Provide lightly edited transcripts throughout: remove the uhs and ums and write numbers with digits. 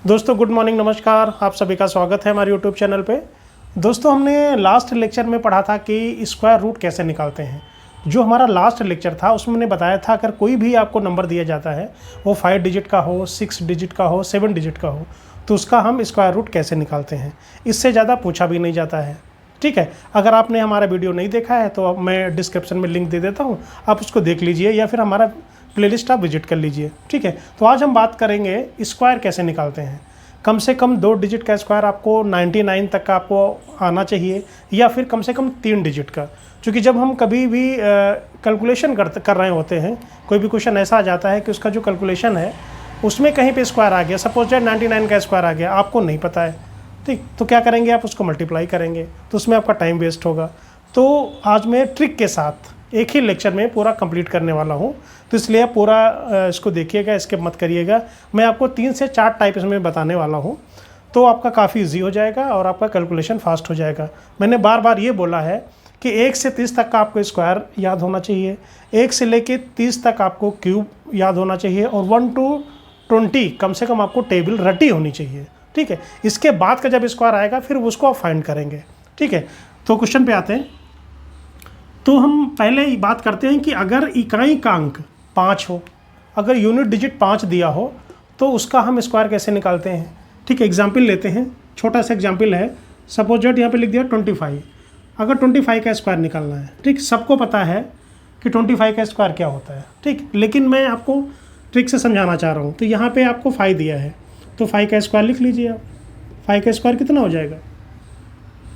दोस्तों good morning, नमस्कार। आप सभी का स्वागत है हमारे यूट्यूब चैनल पे। दोस्तों हमने लास्ट लेक्चर में पढ़ा था कि स्क्वायर रूट कैसे निकालते हैं। जो हमारा लास्ट लेक्चर था उसमें मैंने बताया था अगर कोई भी आपको नंबर दिया जाता है, वो 5 डिजिट का हो, 6 डिजिट का हो, 7 डिजिट का हो, तो उसका हम स्क्वायर रूट कैसे निकालते हैं। इससे ज़्यादा पूछा भी नहीं जाता है। ठीक है, अगर आपने हमारा वीडियो नहीं देखा है तो मैं डिस्क्रिप्शन में लिंक दे देता हूँ, आप उसको देख लीजिए या फिर हमारा प्लेलिस्ट आप विजिट कर लीजिए। ठीक है, तो आज हम बात करेंगे स्क्वायर कैसे निकालते हैं। कम से कम 2 डिजिट का स्क्वायर आपको 99 तक का आपको आना चाहिए, या फिर कम से कम 3 डिजिट का। क्योंकि जब हम कभी भी कैलकुलेशन कर रहे होते हैं, कोई भी क्वेश्चन ऐसा आ जाता है कि उसका जो कैलकुलेशन है उसमें कहीं पे स्क्वायर आ गया, सपोज दैट 99 का स्क्वायर आ गया, आपको नहीं पता है, ठीक, तो क्या करेंगे आप उसको मल्टीप्लाई करेंगे, तो उसमें आपका टाइम वेस्ट होगा। तो आज मैं ट्रिक के साथ एक ही लेक्चर में पूरा कंप्लीट करने वाला हूँ, तो इसलिए आप पूरा इसको देखिएगा, स्किप मत करिएगा। मैं आपको 3 से 4 टाइप इसमें बताने वाला हूँ, तो आपका काफ़ी ईजी हो जाएगा और आपका कैलकुलेशन फास्ट हो जाएगा। मैंने बार बार ये बोला है कि 1 से 30 तक का आपको स्क्वायर याद होना चाहिए, 1 से लेके 30 तक आपको क्यूब याद होना चाहिए, और 1 to 20 कम से कम आपको टेबल रटी होनी चाहिए। ठीक है, इसके बाद का जब स्क्वायर आएगा फिर उसको आप फाइंड करेंगे। ठीक है, तो क्वेश्चन पे आते हैं। तो हम पहले ही बात करते हैं कि अगर इकाई का अंक 5 हो, अगर यूनिट डिजिट 5 दिया हो, तो उसका हम स्क्वायर कैसे निकालते हैं। ठीक है, एग्जाम्पल लेते हैं, छोटा सा एग्जाम्पल है। सपोज दैट यहाँ पे लिख दिया 25। अगर 25 का स्क्वायर निकालना है, ठीक, सबको पता है कि 25 का स्क्वायर क्या होता है, ठीक, लेकिन मैं आपको ट्रिक से समझाना चाह रहा हूँ। तो यहाँ पे आपको 5 दिया है, तो 5 का स्क्वायर लिख लीजिए आप। 5 का स्क्वायर कितना हो जाएगा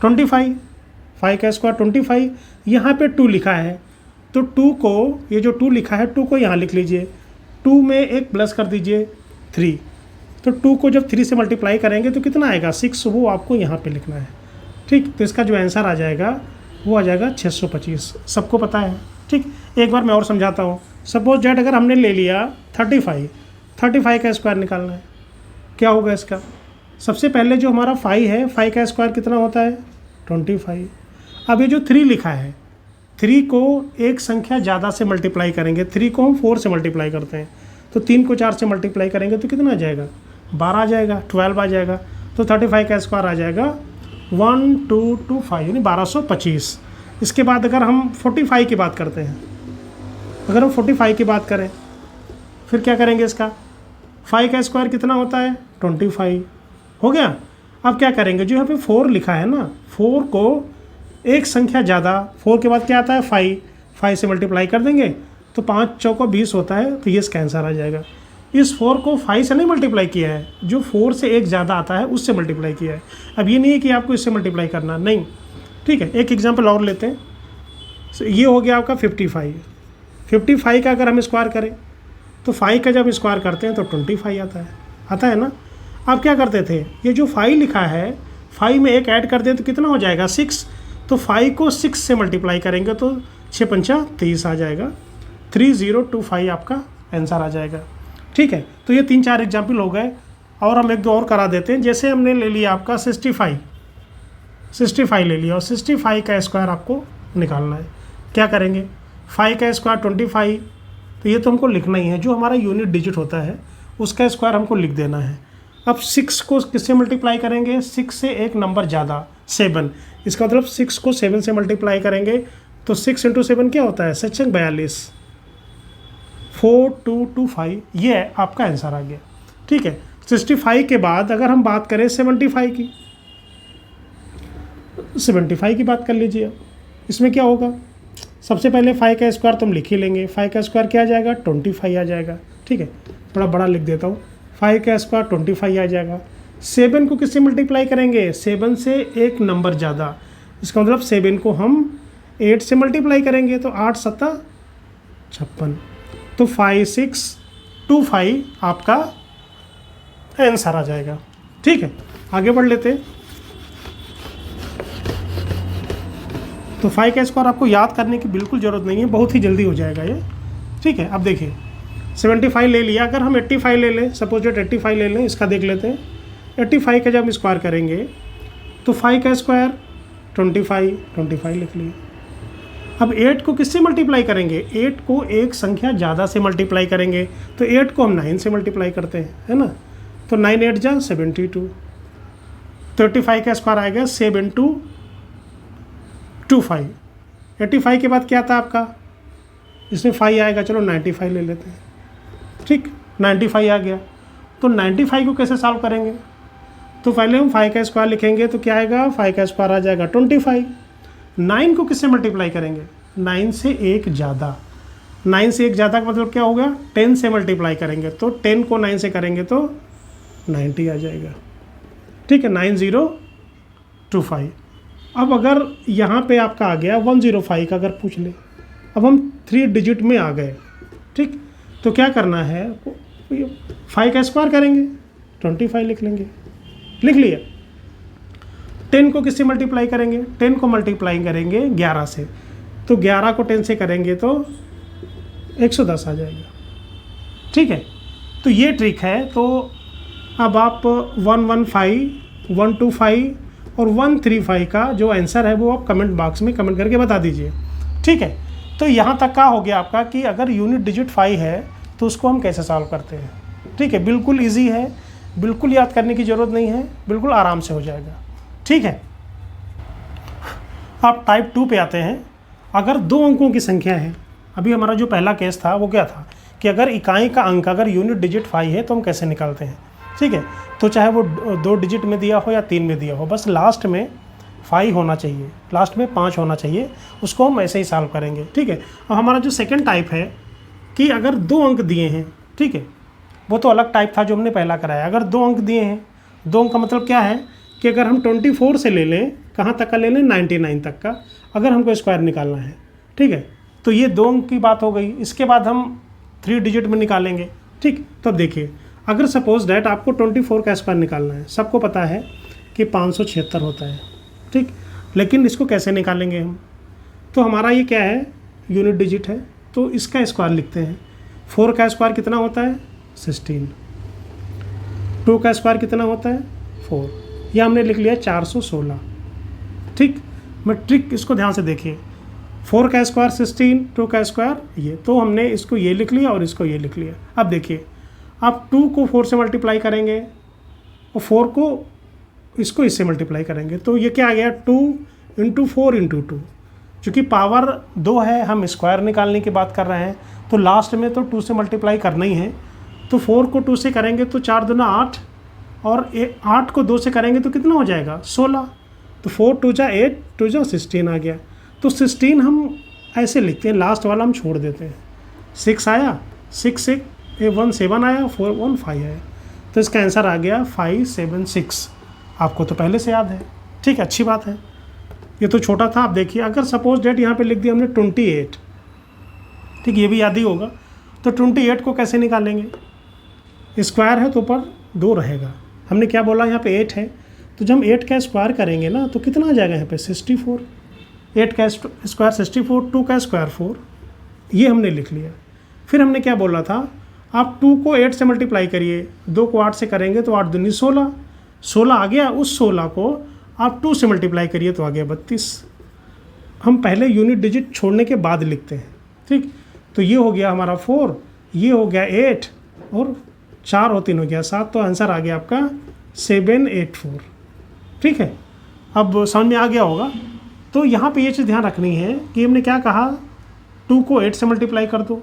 25, 5 का स्क्वायर 25। यहाँ पे 2 लिखा है, तो 2 को, ये जो 2 लिखा है 2 को यहाँ लिख लीजिए, 2 में एक प्लस कर दीजिए 3, तो 2 को जब 3 से मल्टीप्लाई करेंगे तो कितना आएगा 6, वो आपको यहाँ पे लिखना है। ठीक, तो इसका जो आंसर आ जाएगा वो आ जाएगा 625। सबको पता है। ठीक, एक बार मैं और समझाता हूँ। सपोज दैट अगर हमने ले लिया 35 का स्क्वायर निकालना है, क्या होगा इसका। सबसे पहले जो हमारा 5 है, 5 का स्क्वायर कितना होता है 25। अब ये जो 3 लिखा है, 3 को एक संख्या ज़्यादा से मल्टीप्लाई करेंगे, 3 को हम 4 से मल्टीप्लाई करते हैं, तो 3 को 4 से मल्टीप्लाई करेंगे तो कितना आ जाएगा 12 आ जाएगा, 12 आ जाएगा। तो 35 का स्क्वायर आ जाएगा 1225, यानी 1225। इसके बाद अगर हम 45 की बात करते हैं, अगर हम 45 की बात करें, फिर क्या करेंगे इसका, 5 का स्क्वायर कितना होता है 25 हो गया। अब क्या करेंगे, जो यहाँ पे 4 लिखा है ना, 4 को एक संख्या ज़्यादा, 4 के बाद क्या आता है 5 से मल्टीप्लाई कर देंगे, तो 5 चौको 20 होता है, तो ये इसका आंसर आ जाएगा। इस 4 को 5 से नहीं मल्टीप्लाई किया है, जो 4 से एक ज़्यादा आता है उससे मल्टीप्लाई किया है। अब ये नहीं है कि आपको इससे मल्टीप्लाई करना, नहीं। ठीक है, एक एग्जाम्पल और लेते हैं। ये हो गया आपका 55 का अगर हम स्क्वायर करें, तो 5 का जब स्क्वायर करते हैं तो 25 आता है ना। आप क्या करते थे, ये जो 5 लिखा है, 5 में एक ऐड कर दें तो कितना हो जाएगा 6, तो 5 को 6 से मल्टीप्लाई करेंगे तो 6 पंचा 30 आ जाएगा, 3025 आपका आंसर आ जाएगा। ठीक है, तो ये 3-4 एग्जाम्पल हो गए, और हम 1-2 और करा देते हैं। जैसे हमने ले लिया आपका 65 ले लिया, और 65 का स्क्वायर आपको निकालना है। क्या करेंगे, 5 का स्क्वायर 25, तो ये तो हमको लिखना ही है, जो हमारा यूनिट डिजिट होता है उसका स्क्वायर हमको लिख देना है। अब 6 को किससे मल्टीप्लाई करेंगे, 6 से एक नंबर ज़्यादा 7, इसका मतलब 6 को 7 से मल्टीप्लाई करेंगे, तो 6 × 7 क्या होता है 42, 4225, ये आपका आंसर आ गया। ठीक है, 65 के बाद अगर हम बात करें 75 की बात कर लीजिए। इसमें क्या होगा, सबसे पहले 5 का स्क्वायर तुम लिख ही लेंगे, 5 का स्क्वायर क्या आ जाएगा 25 आ जाएगा। ठीक है, थोड़ा बड़ा लिख देता हूँ, 5 का स्क्वायर 25 आ जाएगा। 7 को किससे मल्टीप्लाई करेंगे, 7 से एक नंबर ज़्यादा, इसका मतलब 7 को हम 8 से मल्टीप्लाई करेंगे, तो 8 7 56, तो 5625 आपका आंसर आ जाएगा। ठीक है, आगे बढ़ लेते हैं। तो 5 का स्क्वायर आपको याद करने की बिल्कुल ज़रूरत नहीं है, बहुत ही जल्दी हो जाएगा ये। ठीक है, अब देखिए 75 ले लिया, अगर हम 85 ले लें, सपोज डेट 85 ले लें, इसका देख लेते हैं। 85 का जब स्क्वायर करेंगे तो 5 का स्क्वायर 25 लिख लिए। अब 8 को किससे मल्टीप्लाई करेंगे, 8 को एक संख्या ज़्यादा से मल्टीप्लाई करेंगे, तो 8 को हम 9 से मल्टीप्लाई करते हैं, है ना। तो 9 8 जा 72, 35 का स्क्वायर आएगा 725। 85 के बाद क्या था आपका, इसमें 5 आएगा, चलो 95 ले लेते हैं। ठीक, 95 आ गया। तो 95 को कैसे सॉल्व करेंगे, तो पहले हम 5 का स्क्वायर लिखेंगे तो क्या आएगा, 5 का स्क्वायर आ जाएगा 25। 9 को किससे मल्टीप्लाई करेंगे, 9 से एक ज़्यादा। 9 से एक ज़्यादा का मतलब क्या हो गया, 10 से मल्टीप्लाई करेंगे, तो 10 को 9 से करेंगे तो 90 आ जाएगा। ठीक है, 9025। अब अगर यहाँ पे आपका आ गया 105 का अगर पूछ ले, अब हम 3 डिजिट में आ गए। ठीक, तो क्या करना है, 5 का स्क्वायर करेंगे, 25 लिख लेंगे, लिख लिया। 10 को किससे मल्टीप्लाई करेंगे, 10 को मल्टीप्लाई करेंगे 11 से, तो 11 को 10 से करेंगे तो 110 आ जाएगा। ठीक है, तो ये ट्रिक है। तो अब आप 115, 125 और 135 का जो आंसर है वो आप कमेंट बॉक्स में कमेंट करके बता दीजिए। ठीक है, तो यहाँ तक का हो गया आपका कि अगर यूनिट डिजिट 5 है तो उसको हम कैसे सॉल्व करते हैं। ठीक है, बिल्कुल इजी है, बिल्कुल याद करने की ज़रूरत नहीं है, बिल्कुल आराम से हो जाएगा। ठीक है, आप टाइप 2 पे आते हैं। अगर 2 अंकों की संख्या है, अभी हमारा जो पहला केस था वो क्या था कि अगर इकाई का अंक अगर यूनिट डिजिट 5 है तो हम कैसे निकालते हैं। ठीक है, तो चाहे वो 2 डिजिट में दिया हो या 3 में दिया हो, बस लास्ट में 5 होना चाहिए, लास्ट में 5 होना चाहिए, उसको हम ऐसे ही सॉल्व करेंगे। ठीक है, अब हमारा जो सेकंड टाइप है कि अगर 2 अंक दिए हैं, ठीक है, वो तो अलग टाइप था जो हमने पहला कराया। अगर 2 अंक दिए हैं, 2 अंक का मतलब क्या है कि अगर हम 24 से ले लें, कहाँ तक का ले लें, 99 तक का, अगर हमको स्क्वायर निकालना है। ठीक है, तो ये 2 अंक की बात हो गई। इसके बाद हम 3 डिजिट में निकालेंगे। ठीक, तो अब देखिए, अगर सपोज डैट आपको 24 का स्क्वायर निकालना है, सबको पता है कि 576 होता है। ठीक, लेकिन इसको कैसे निकालेंगे हम, तो हमारा ये क्या है, यूनिट डिजिट है, तो इसका स्क्वायर लिखते हैं। 4 का स्क्वायर कितना होता है, 16। 2 का स्क्वायर कितना होता है, 4। यह हमने लिख लिया 416। ठीक, मैं ट्रिक इसको ध्यान से देखिए, 4 का स्क्वायर 16, 2 का स्क्वायर ये, तो हमने इसको ये लिख लिया और इसको ये लिख लिया। अब देखिए, आप 2 को 4 से मल्टीप्लाई करेंगे और 4 को इसको इससे मल्टीप्लाई करेंगे, तो ये क्या आ गया, 2 × 4 × 2। चूँकि पावर 2 है, हम स्क्वायर निकालने की बात कर रहे हैं, तो लास्ट में तो 2 से मल्टीप्लाई करना ही है। तो 4 को 2 से करेंगे तो 4 दूना 8, और 8 को 2 से करेंगे तो कितना हो जाएगा, 16। तो 4 2 जा 8, 2 जा 16 आ गया। तो 16 हम ऐसे लिखते हैं, लास्ट वाला हम छोड़ देते हैं। 6 आया, 6 1 7 आया, 4 1 5 आया, तो इसका आंसर आ गया 576। आपको तो पहले से याद है। ठीक है, अच्छी बात है, ये तो छोटा था। आप देखिए, अगर सपोज डेट यहाँ पे लिख दिया हमने 28, ठीक, ये भी याद ही होगा। तो 28 को कैसे निकालेंगे, स्क्वायर है तो ऊपर 2 रहेगा। हमने क्या बोला, यहाँ पे 8 है, तो जब हम 8 का स्क्वायर करेंगे ना तो कितना आ जाएगा यहाँ पे, 64। 8 का स्क्वायर 64, 2 का स्क्वायर 4, ये हमने लिख लिया। फिर हमने क्या बोला था, आप 2 को 8 से मल्टीप्लाई करिए, 2 को 8 से करेंगे तो 8 दूनी 16, 16 आ गया। उस 16 को आप 2 से मल्टीप्लाई करिए तो आ गया 32। हम पहले यूनिट डिजिट छोड़ने के बाद लिखते हैं। ठीक, तो ये हो गया हमारा 4, ये हो गया 8, और 4 और 3 हो गया 7, तो आंसर आ गया आपका 784। ठीक है, अब समझ में आ गया होगा। तो यहाँ पे ये चीज़ ध्यान रखनी है कि हमने क्या कहा, 2 को 8 से मल्टीप्लाई कर दो,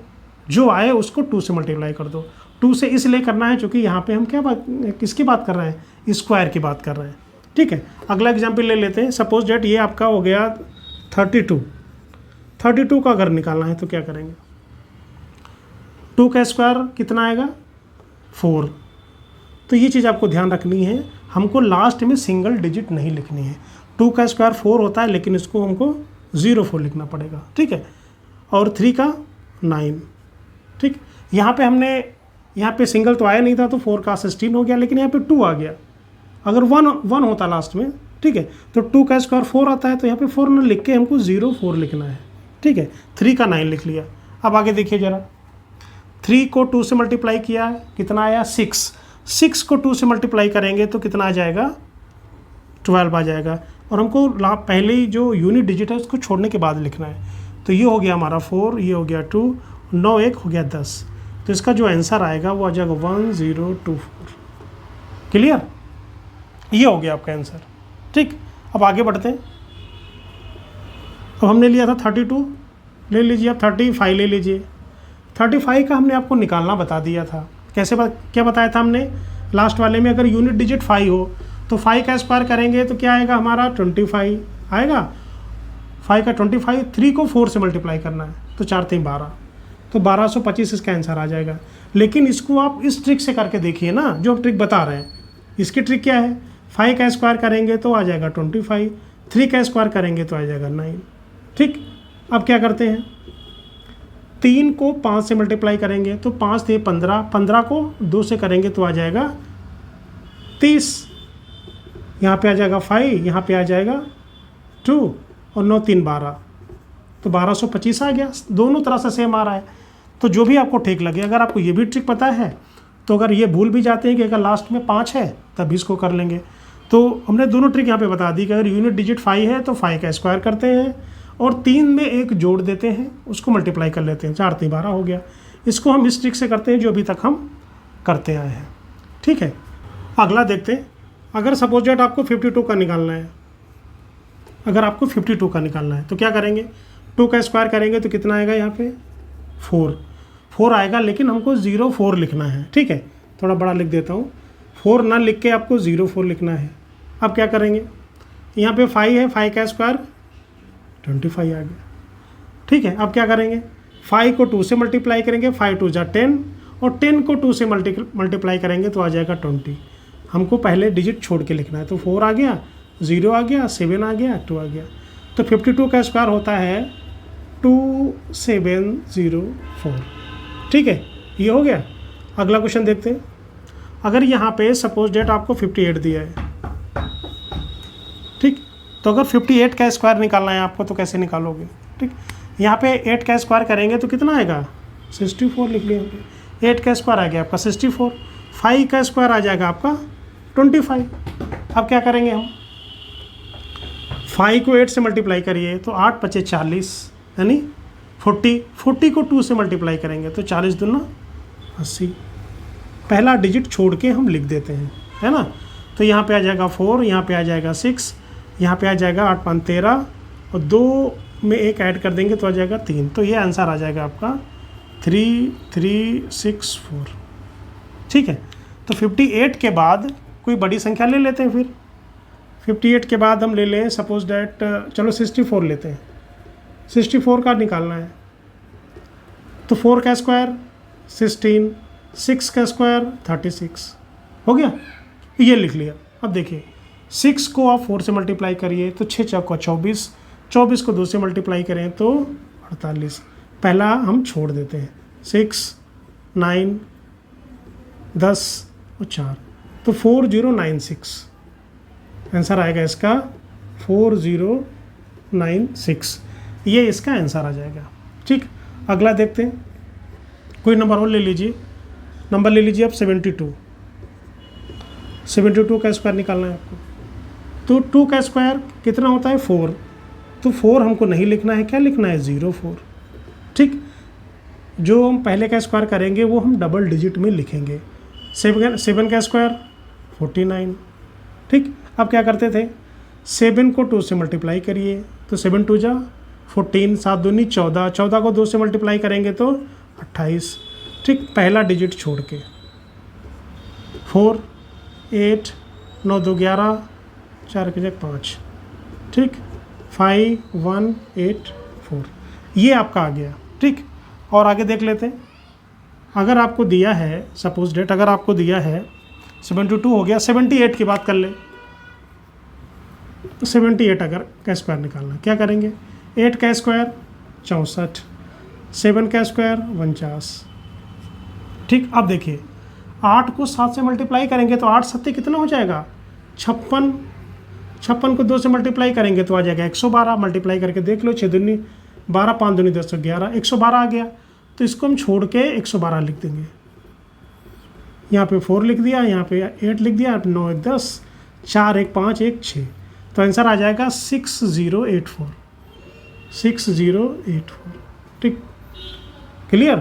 जो आए उसको 2 से मल्टीप्लाई कर दो। 2 से इसलिए करना है क्योंकि यहाँ पे हम क्या बात, किसकी बात कर रहे हैं, स्क्वायर की बात कर रहे हैं। ठीक है, अगला एग्जाम्पल ले लेते हैं। सपोज डेट ये आपका हो गया 32 का अगर निकालना है तो क्या करेंगे, 2 का स्क्वायर कितना आएगा, 4। तो ये चीज़ आपको ध्यान रखनी है, हमको लास्ट में सिंगल डिजिट नहीं लिखनी है। 2 का स्क्वायर 4 होता है, लेकिन इसको हमको 04 लिखना पड़ेगा। ठीक है, और 3 का 9। ठीक, यहाँ पे हमने, यहाँ पे सिंगल तो आया नहीं था तो 4 का 16 हो गया, लेकिन यहाँ पे 2 आ गया। अगर 1 होता लास्ट में, ठीक है, तो 2 का स्क्वायर 4 आता है, तो यहाँ पे 4 न लिख के हमको 04 लिखना है। ठीक है, 3 का 9 लिख लिया। अब आगे देखिए ज़रा, 3 को 2 से मल्टीप्लाई किया, कितना आया, 6। 6 को 2 से मल्टीप्लाई करेंगे तो कितना आ जाएगा, 12 आ जाएगा। और हमको पहले ही जो यूनिट डिजिट है उसको छोड़ने के बाद लिखना है। तो ये हो गया हमारा 4, ये हो गया 2, 9 1 हो गया 10। तो इसका जो आंसर आएगा वो आ जाएगा 1024। क्लियर, ये हो गया आपका आंसर। ठीक, अब आगे बढ़ते हैं। अब हमने लिया था 32, ले लीजिए, अब 35 ले लीजिए। 35 का हमने आपको निकालना बता दिया था। कैसे क्या बताया था हमने लास्ट वाले में? अगर यूनिट डिजिट 5 हो तो 5 का स्क्वायर करेंगे तो क्या आएगा हमारा 25 आएगा। 5 का 25, 3 को 4 से मल्टीप्लाई करना है तो 4 3 12, तो 1225 इसका आंसर आ जाएगा। लेकिन इसको आप इस ट्रिक से करके देखिए ना, जो ट्रिक बता रहे हैं। इसकी ट्रिक क्या है? 5 का स्क्वायर करेंगे तो आ जाएगा 25, 3 का स्क्वायर करेंगे तो आ जाएगा 9। ठीक, अब क्या करते हैं, 3 को 5 से मल्टीप्लाई करेंगे तो 5 थे 15, 15 को 2 से करेंगे तो आ जाएगा 30। यहाँ पे आ जाएगा 5, यहाँ पे आ जाएगा 2 और 9 3 12, तो 1225 आ गया। दोनों तरह से सेम आ रहा है, तो जो भी आपको ठीक लगे। अगर आपको ये भी ट्रिक पता है तो अगर ये भूल भी जाते हैं कि अगर लास्ट में 5 है तब इसको कर लेंगे। तो हमने दोनों ट्रिक यहाँ पे बता दी कि अगर यूनिट डिजिट 5 है तो 5 का स्क्वायर करते हैं और 3 में एक जोड़ देते हैं, उसको मल्टीप्लाई कर लेते हैं, 4 3 12 हो गया। इसको हम इस ट्रिक से करते हैं जो अभी तक हम करते आए हैं। ठीक है, अगला देखते हैं। अगर सपोज डेट आपको 52 का निकालना है, अगर आपको 52 का निकालना है तो क्या करेंगे, 2 का स्क्वायर करेंगे तो कितना आएगा, यहाँ पे 4 आएगा, लेकिन हमको 04 लिखना है। ठीक है, थोड़ा बड़ा लिख देता हूँ, 4 ना लिख के आपको 04 लिखना है। अब क्या करेंगे, यहाँ पे 5 है, 5 का स्क्वायर 25 आ गया। ठीक है, अब क्या करेंगे, 5 को 2 से मल्टीप्लाई करेंगे, 5 2 जा 10 और 10 को 2 से मल्टीप्लाई करेंगे तो आ जाएगा 20। हमको पहले डिजिट छोड़ के लिखना है, तो 4 आ गया, 0 आ गया, 7 आ गया, 2 आ गया। तो 52 का स्क्वायर होता है 2704। ठीक है, ये हो गया। अगला क्वेश्चन देखते हैं। अगर यहाँ पे सपोज डेट आपको 58 दिया है, ठीक, तो अगर 58 का स्क्वायर निकालना है आपको तो कैसे निकालोगे? ठीक, यहाँ पे 8 का स्क्वायर करेंगे तो कितना आएगा, 64 लिख लिया। 8 का स्क्वायर आ गया आपका 64, 5 का स्क्वायर आ जाएगा आपका 25। अब क्या करेंगे हम, 5 को 8 से मल्टीप्लाई करिए तो 8 5 40 यानी 40 को 2 से मल्टीप्लाई करेंगे तो 40 दूना 80। पहला डिजिट छोड़ के हम लिख देते हैं, है ना। तो यहाँ पे आ जाएगा 4, यहाँ पे आ जाएगा 6, यहाँ पे आ जाएगा 8 5 13 और 2 में एक ऐड कर देंगे तो आ जाएगा 3। तो ये आंसर आ जाएगा आपका 3364। ठीक है, तो 58 के बाद कोई बड़ी संख्या ले लेते हैं। फिर 58 के बाद हम ले लें सपोज डैट, चलो 64 लेते हैं। 64 का निकालना है तो 4 का स्क्वायर 16, 6 का स्क्वायर 36 हो गया, ये लिख लिया। अब देखिए 6 को आप 4 से मल्टीप्लाई करिए तो 6 चौका 24, 24 को 2 से मल्टीप्लाई करें तो 48। पहला हम छोड़ देते हैं, 6 9 10 और 4, तो 4096 आंसर आएगा इसका 4096, ये इसका आंसर आ जाएगा। ठीक, अगला देखते हैं। कोई नंबर और ले लीजिए, नंबर ले लीजिए आप 72। 72 का स्क्वायर निकालना है आपको, तो 2 का स्क्वायर कितना होता है 4, तो 4 हमको नहीं लिखना है, क्या लिखना है 04। ठीक, जो हम पहले का स्क्वायर करेंगे वो हम डबल डिजिट में लिखेंगे। 7 का स्क्वायर 49। ठीक, अब क्या करते थे, 7 को 2 से मल्टीप्लाई करिए तो 7 2 जा 14, 7 दूनी 14, 14 को 2 से मल्टीप्लाई करेंगे तो 28। ठीक, पहला डिजिट छोड़ के 4 8 9 2 11 4 के 5। ठीक, 5 1 8 4, ये आपका आ गया। ठीक, और आगे देख लेते हैं। अगर आपको दिया है सपोज डेट, अगर आपको दिया है 72 हो गया, 78 की बात कर ले। 78 अगर का स्क्वायर निकालना, क्या करेंगे, 8 का स्क्वायर 64, 7 का स्क्वायर 49। ठीक, अब देखिए 8 को 7 से मल्टीप्लाई करेंगे तो 8 7 कितना हो जाएगा 56, 56 को 2 से मल्टीप्लाई करेंगे तो आ जाएगा 112। मल्टीप्लाई करके देख लो, 6 दूनी 12, 5 दूनी 10 11, 112 आ गया। तो इसको हम छोड़ के 112 लिख देंगे। यहाँ पे 4 लिख दिया, यहाँ पे 8 लिख दिया, 9 1 10, 4 1 5 1 6, तो आंसर आ जाएगा 6084। 6084। ठीक, क्लियर।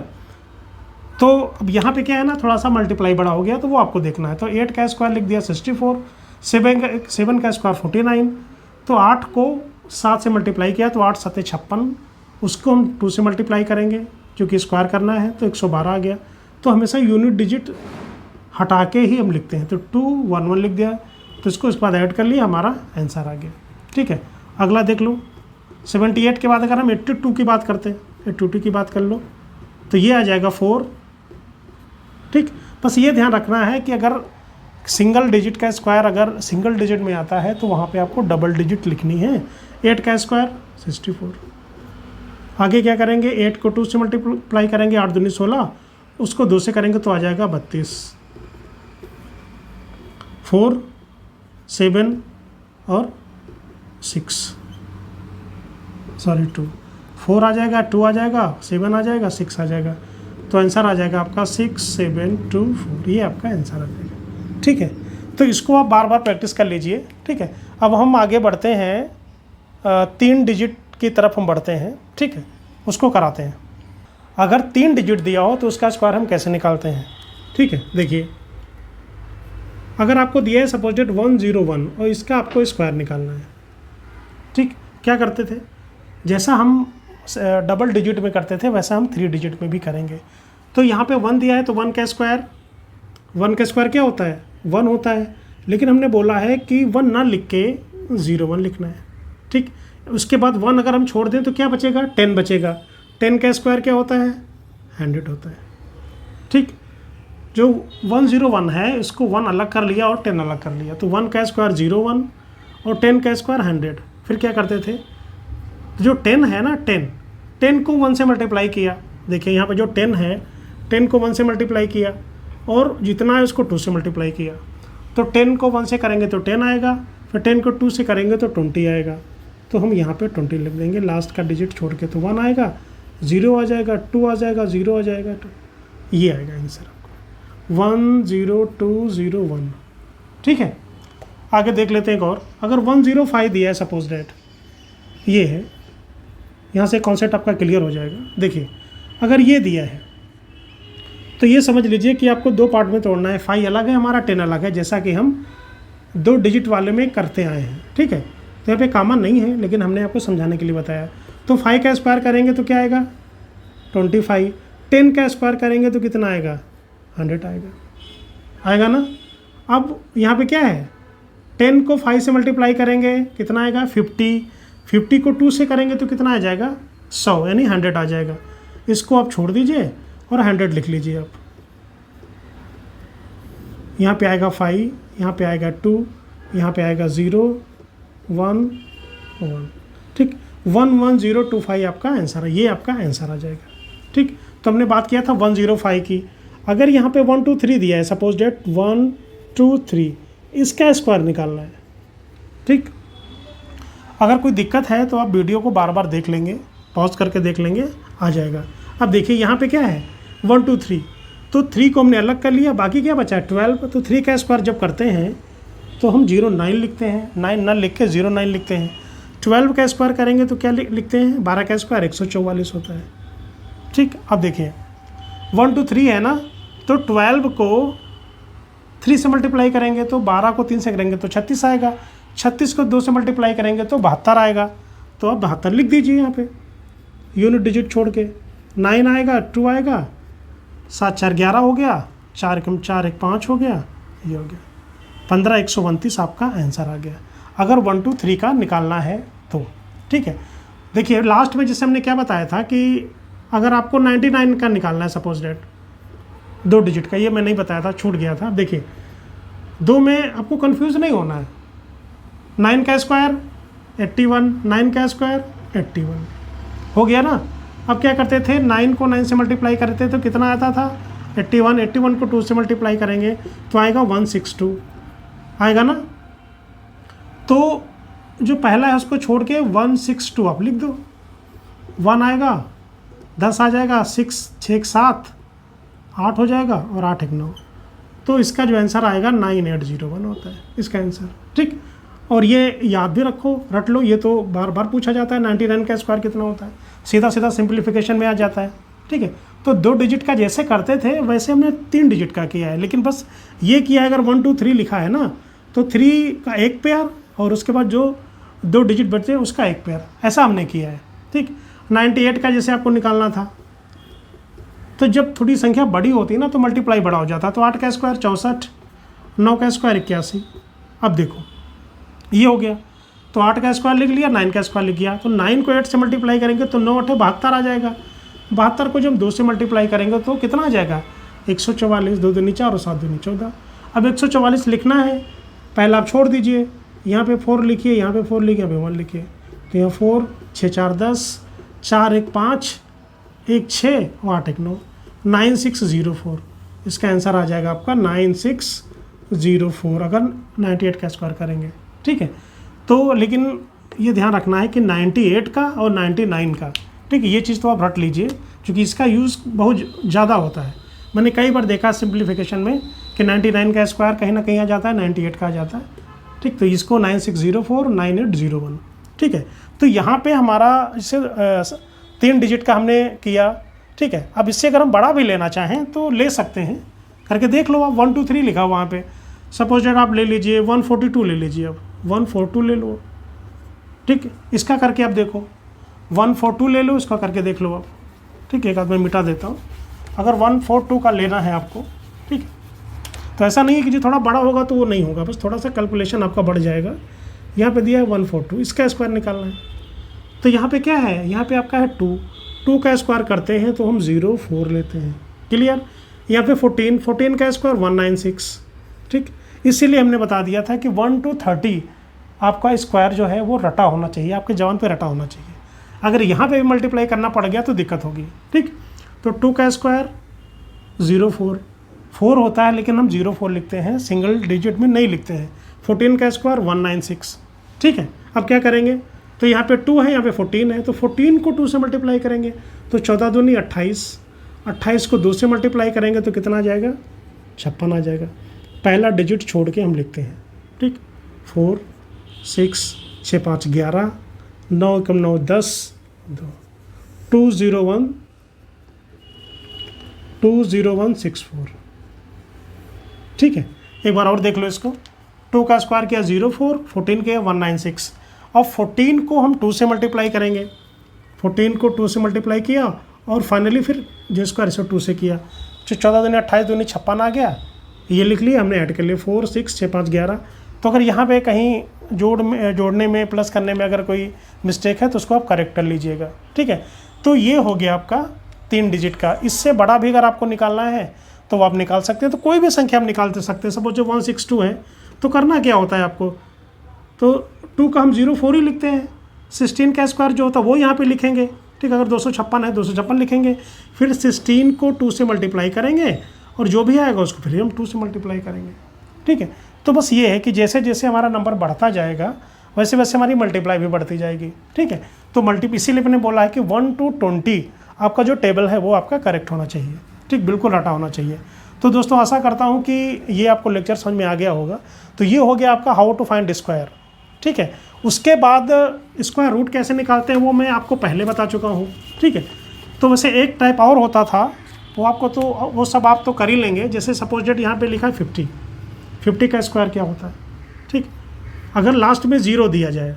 तो अब यहाँ पे क्या है ना, थोड़ा सा मल्टीप्लाई बड़ा हो गया तो वो आपको देखना है। तो 8 का स्क्वायर लिख दिया 64, 7 का स्क्वायर 49। तो 8 को 7 से मल्टीप्लाई किया तो 8 7 56, उसको हम 2 से मल्टीप्लाई करेंगे क्योंकि स्क्वायर करना है तो 112 आ गया। तो हमेशा यूनिट डिजिट हटा के ही हम लिखते हैं। तो 211 लिख दिया, तो इसको इसके बाद ऐड कर लिया, हमारा आंसर आ गया। ठीक है, अगला देख लो। 78 के बाद अगर हम 82 की बात करते हैं, 82 की बात कर लो तो ये आ जाएगा 4। ठीक, बस ये ध्यान रखना है कि अगर सिंगल डिजिट का स्क्वायर अगर सिंगल डिजिट में आता है तो वहाँ पे आपको डबल डिजिट लिखनी है। 8 का स्क्वायर 64। आगे क्या करेंगे, 8 को 2 से मल्टीप्लाई करेंगे, 8 दूनी 16, उसको 2 से करेंगे तो आ जाएगा 32। 4 7 और 6, सॉरी 2, 4 आ जाएगा, 2 आ जाएगा, 7 आ जाएगा, 6 आ जाएगा। तो आंसर आ जाएगा आपका 6 7 2 4, ये आपका आंसर आ जाएगा। ठीक है, तो इसको आप बार बार प्रैक्टिस कर लीजिए। ठीक है, अब हम आगे बढ़ते हैं 3 डिजिट की तरफ हम बढ़ते हैं। ठीक है, उसको कराते हैं। अगर 3 डिजिट दिया हो तो उसका स्क्वायर हम कैसे निकालते हैं। ठीक है, देखिए अगर आपको दिया है सपोज डेट 101 और इसका आपको स्क्वायर निकालना है। ठीक, क्या करते थे, जैसा हम डबल डिजिट में करते थे वैसा हम 3 डिजिट में भी करेंगे। तो यहाँ पे 1 दिया है तो 1 का स्क्वायर क्या होता है, 1 होता है। लेकिन हमने बोला है कि 1 ना लिख के 01 लिखना है। ठीक, उसके बाद 1 अगर हम छोड़ दें तो क्या बचेगा, 10 बचेगा। 10 का स्क्वायर क्या होता है, 100 होता है। ठीक, जो 101 है इसको 1 अलग कर लिया और 10 अलग कर लिया, तो 1 का स्क्वायर 01 और 10 का स्क्वायर 100। फिर क्या करते थे, जो 10 है ना, 10 को 1 से मल्टीप्लाई किया। देखिए यहाँ पे जो 10 है, 10 को 1 से मल्टीप्लाई किया और जितना है उसको 2 से मल्टीप्लाई किया। तो 10 को 1 से करेंगे तो 10 आएगा, फिर 10 को 2 से करेंगे तो 20 आएगा। तो हम यहाँ पे 20 लिख देंगे, लास्ट का डिजिट छोड़ के। तो 1 आएगा, 0 आ जाएगा, 2 आ जाएगा, 0 आ जाएगा, 2, ये आएगा आंसर आपको 10201। ठीक है, आगे देख लेते हैं एक और। अगर 105 दिया है सपोज डेट, ये है, यहाँ से कॉन्सेप्ट आपका क्लियर हो जाएगा। देखिए अगर ये दिया है तो ये समझ लीजिए कि आपको 2 पार्ट में तोड़ना है। 5 अलग है हमारा, 10 अलग है, जैसा कि हम 2 डिजिट वाले में करते आए हैं। ठीक है, तो यहाँ पे कॉमन नहीं है लेकिन हमने आपको समझाने के लिए बताया। तो 5 का स्क्वायर करेंगे तो क्या आएगा, 25। 10 का स्क्वायर करेंगे तो कितना आएगा, 100 आएगा ना। अब यहाँ पे क्या है, 10 को 5 से मल्टीप्लाई करेंगे कितना आएगा, 50। 50 को 2 से करेंगे तो कितना आ जाएगा, 100, यानी 100 आ जाएगा। इसको आप छोड़ दीजिए और 100 लिख लीजिए आप। यहाँ पे आएगा 5, यहाँ पे आएगा 2, यहाँ पे आएगा 0 1 1। ठीक, 11025 आपका आंसर है, ये आपका आंसर आ जाएगा। ठीक, तो हमने बात किया था 105 की। अगर यहाँ पे 1 2 3 दिया है सपोज डेट 1 2 3, इसका स्क्वायर निकालना है। ठीक, अगर कोई दिक्कत है तो आप वीडियो को बार बार देख लेंगे, पॉज करके देख लेंगे, आ जाएगा। अब देखिए यहाँ पे क्या है, 1 2 3, तो 3 को हमने अलग कर लिया, बाकी क्या बचा है 12। तो 3 का स्क्वायर जब करते हैं तो हम 09 लिखते हैं, 9 ना लिख के 09 लिखते हैं। 12 का स्क्वायर करेंगे तो क्या लिखते हैं, 12 का स्क्वायर 144 होता है। ठीक, अब देखिए 1 2 3 है ना, तो 12 को 3 से मल्टीप्लाई करेंगे तो 12 को 3 से करेंगे तो 36 आएगा। 36 को 2 से मल्टीप्लाई करेंगे तो 72 आएगा। तो आप 72 लिख दीजिए यहाँ पे यूनिट डिजिट छोड़ के। 9 आएगा, 2 आएगा, 7 4 11 हो गया, 4 4 1 5 हो गया, ये हो गया 15 129 आपका आंसर आ गया। अगर 1 2 3 का निकालना है तो। ठीक है, देखिए लास्ट में जैसे हमने क्या बताया था कि अगर आपको 99 का निकालना है सपोज डेट 2 डिजिट का, ये मैं नहीं बताया था, छूट गया था। देखिए 2 में आपको कंफ्यूज नहीं होना है। 9 का स्क्वायर 81, 9 का स्क्वायर 81 हो गया ना। अब क्या करते थे, 9 को 9 से मल्टीप्लाई करते तो कितना आता था, 81। 81 को 2 से मल्टीप्लाई करेंगे तो आएगा 162 आएगा ना। तो जो पहला है उसको छोड़ के 162 आप लिख दो, 1 आएगा, 10 आ जाएगा, 6 6 7 8 हो जाएगा और 8 1 9। तो इसका जो आंसर आएगा 9801 होता है इसका आंसर। ठीक, और ये याद भी रखो, रट लो, ये तो बार बार पूछा जाता है 99 का स्क्वायर कितना होता है, सीधा सीधा सिंप्लीफिकेशन में आ जाता है। ठीक है, तो 2 डिजिट का जैसे करते थे वैसे हमने 3 डिजिट का किया है, लेकिन बस ये किया है अगर 1 2 3 लिखा है ना तो 3 का एक पेयर और उसके बाद जो 2 डिजिट बचे उसका एक पेयर, ऐसा हमने किया है। ठीक, 98 का जैसे आपको निकालना था तो जब थोड़ी संख्या बड़ी होती है ना तो मल्टीप्लाई बड़ा हो जाता है। तो 8 का स्क्वायर 64, 9 का स्क्वायर 81। अब देखो ये हो गया, तो 8 का स्क्वायर लिख लिया, 9 का स्क्वायर लिख लिया। तो 9 को 8 से मल्टीप्लाई करेंगे तो 9 8 72 आ जाएगा। 72 को जब 2 से मल्टीप्लाई करेंगे तो कितना आ जाएगा 144, 2 दूनी 4 और 7 दूनी 14। अब 144 लिखना है, पहला आप छोड़ दीजिए, यहाँ पे 4 लिखिए, यहाँ पे 4 लिखिए, यहाँ पे 1 लिखिए। तो यहाँ 4 6 4 10, 4 1 5, 1 6 और 8 1 9, 9604। इसका आंसर आ जाएगा आपका 9604 अगर 98 का स्क्वायर करेंगे। ठीक है, तो लेकिन ये ध्यान रखना है कि 98 का और 99 का, ठीक है, ये चीज़ तो आप रट लीजिए क्योंकि इसका यूज़ बहुत ज़्यादा होता है। मैंने कई बार देखा सिंप्लीफिकेशन में कि 99 का स्क्वायर कहीं ना कहीं आ जाता है, 98 का आ जाता है। ठीक, तो इसको 9604 9801। ठीक है, तो यहाँ पे हमारा इससे 3 डिजिट का हमने किया। ठीक है, अब इससे अगर हम बड़ा भी लेना चाहें तो ले सकते हैं, करके देख लो आप। 1 2 3 लिखा वहाँ पे, सपोज डेट आप ले लीजिए 142 ले लीजिए, अब 142 ले लो। ठीक, इसका करके आप देखो 142 ले लो, इसका करके देख लो आप। ठीक है, एक आध मैं मिटा देता हूँ। अगर 142 का लेना है आपको, ठीक है, तो ऐसा नहीं है कि जो थोड़ा बड़ा होगा तो वो नहीं होगा, बस थोड़ा सा कैलकुलेशन आपका बढ़ जाएगा। यहाँ पे दिया है 142, इसका स्क्वायर निकालना है। तो यहाँ पे क्या है, यहाँ पे आपका है 2 का स्क्वायर करते हैं तो हम 04 लेते हैं। क्लियर। यहाँ पे 14 का स्क्वायर 196। ठीक, इसीलिए हमने बता दिया था कि 1 to 30 आपका स्क्वायर जो है वो रटा होना चाहिए, आपके जवान पे रटा होना चाहिए। अगर यहाँ पे भी मल्टीप्लाई करना पड़ गया तो दिक्कत होगी। ठीक, तो 2 का स्क्वायर 04, 4 होता है लेकिन हम 04 लिखते हैं, सिंगल डिजिट में नहीं लिखते हैं। 14 का स्क्वायर 196। ठीक है, अब क्या करेंगे, तो यहाँ पे 2 है, यहाँ पे 14 है, तो 14 को 2 से मल्टीप्लाई करेंगे तो 14 दूनी 28, 28 को 2 से मल्टीप्लाई करेंगे तो कितना आ जाएगा 56 आ जाएगा। पहला डिजिट छोड़ के हम लिखते हैं। ठीक, 4 6 6 5 11, 9 कम 9 10, 20164। ठीक है, एक बार और देख लो इसको। 2 का स्क्वायर किया 04, 14 के 196, और 14 को हम 2 से मल्टीप्लाई करेंगे। 14 को 2 से मल्टीप्लाई किया और फाइनली फिर जो स्क्वायर इसे 2 से किया, तो 14 दूनी 28, दूनी 56 आ गया। ये लिख लिया हमने, ऐड कर लिया 4 6 6 5 11। तो अगर यहाँ पे कहीं जोड़ने में प्लस करने में अगर कोई मिस्टेक है तो उसको आप करेक्ट कर लीजिएगा। ठीक है, तो ये हो गया आपका 3 डिजिट का। इससे बड़ा भी अगर आपको निकालना है तो आप निकाल सकते हैं, तो कोई भी संख्या आप निकाल सकते हैं। सपोज जो 162 है तो करना क्या होता है आपको, तो 2 का हम 04 ही लिखते हैं। 16 का स्क्वायर जो होता है वो यहाँ पे लिखेंगे। ठीक, अगर 256 है 256 लिखेंगे, फिर 16 को 2 से मल्टीप्लाई करेंगे और जो भी आएगा उसको फिर हम 2 से मल्टीप्लाई करेंगे। ठीक है, तो बस ये है कि जैसे जैसे हमारा नंबर बढ़ता जाएगा वैसे वैसे हमारी मल्टीप्लाई भी बढ़ती जाएगी। ठीक है, तो इसीलिए मैंने बोला है कि 1 to 20 आपका जो टेबल है वो आपका करेक्ट होना चाहिए। ठीक, बिल्कुल रटा होना चाहिए। तो दोस्तों आशा करता हूँ कि ये आपको लेक्चर समझ में आ गया होगा। तो ये हो गया आपका हाउ टू फाइंड स्क्वायर। ठीक है, उसके बाद स्क्वायर रूट कैसे निकालते हैं वो मैं आपको पहले बता चुका हूँ। ठीक है, तो वैसे एक टाइप और होता था, वो आपको तो वो सब आप तो कर ही लेंगे। जैसे सपोज डेट यहाँ पे लिखा है 50 का स्क्वायर क्या होता है। ठीक, अगर लास्ट में 0 दिया जाए,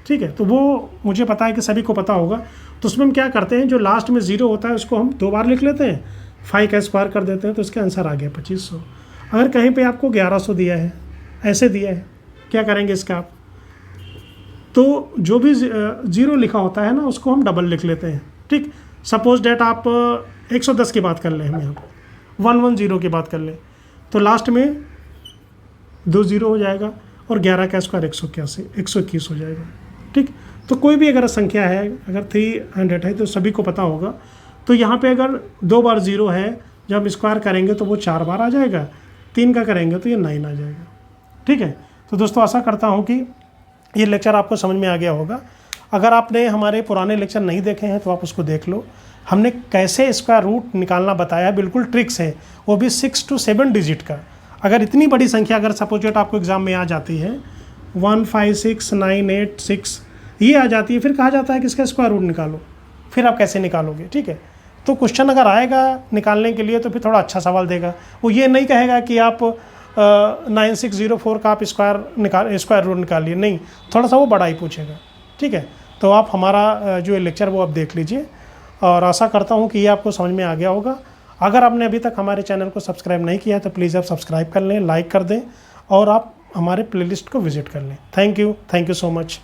ठीक है, तो वो मुझे पता है कि सभी को पता होगा। तो उसमें हम क्या करते हैं, जो लास्ट में 0 होता है उसको हम 2 बार लिख लेते हैं, 5 का स्क्वायर कर देते हैं, तो इसका आंसर आ गया 2500। अगर कहीं पे आपको 1100 दिया है, ऐसे दिया है, क्या करेंगे इसका आप, तो जो भी 0 लिखा होता है ना उसको हम डबल लिख लेते हैं। ठीक, सपोज डेट आप 110 की बात कर लें, हम यहाँ पर 110 की बात कर लें, तो लास्ट में 2 0 हो जाएगा और 11 का स्क्वायर 121 हो जाएगा। ठीक, तो कोई भी अगर संख्या है, अगर 300 है तो सभी को पता होगा। तो यहाँ पे अगर 2 बार 0 है, जब हम स्क्वायर करेंगे तो वो 4 बार आ जाएगा, 3 का करेंगे तो ये 9 आ जाएगा। ठीक है, तो दोस्तों आशा करता हूँ कि ये लेक्चर आपको समझ में आ गया होगा। अगर आपने हमारे पुराने लेक्चर नहीं देखे हैं तो आप उसको देख लो। हमने कैसे स्क्वायर रूट निकालना बताया, बिल्कुल ट्रिक्स है, वो भी 6 to 7 डिजिट का। अगर इतनी बड़ी संख्या अगर सपोज आपको एग्जाम में आ जाती है 1 5 6 9 8 6 ये आ जाती है, फिर कहा जाता है कि इसका स्क्वायर रूट निकालो, फिर आप कैसे निकालोगे। ठीक है, तो क्वेश्चन अगर आएगा निकालने के लिए तो फिर थोड़ा अच्छा सवाल देगा। वो ये नहीं कहेगा कि आप 9604 का आप स्क्वायर रूट निकालिए, नहीं, थोड़ा सा वो बड़ा ही पूछेगा। ठीक है, तो आप हमारा जो लेक्चर वो आप देख लीजिए, और आशा करता हूँ कि ये आपको समझ में आ गया होगा। अगर आपने अभी तक हमारे चैनल को सब्सक्राइब नहीं किया तो प्लीज़ आप सब्सक्राइब कर लें, लाइक कर दें, और आप हमारे प्लेलिस्ट को विजिट कर लें। Thank you so much.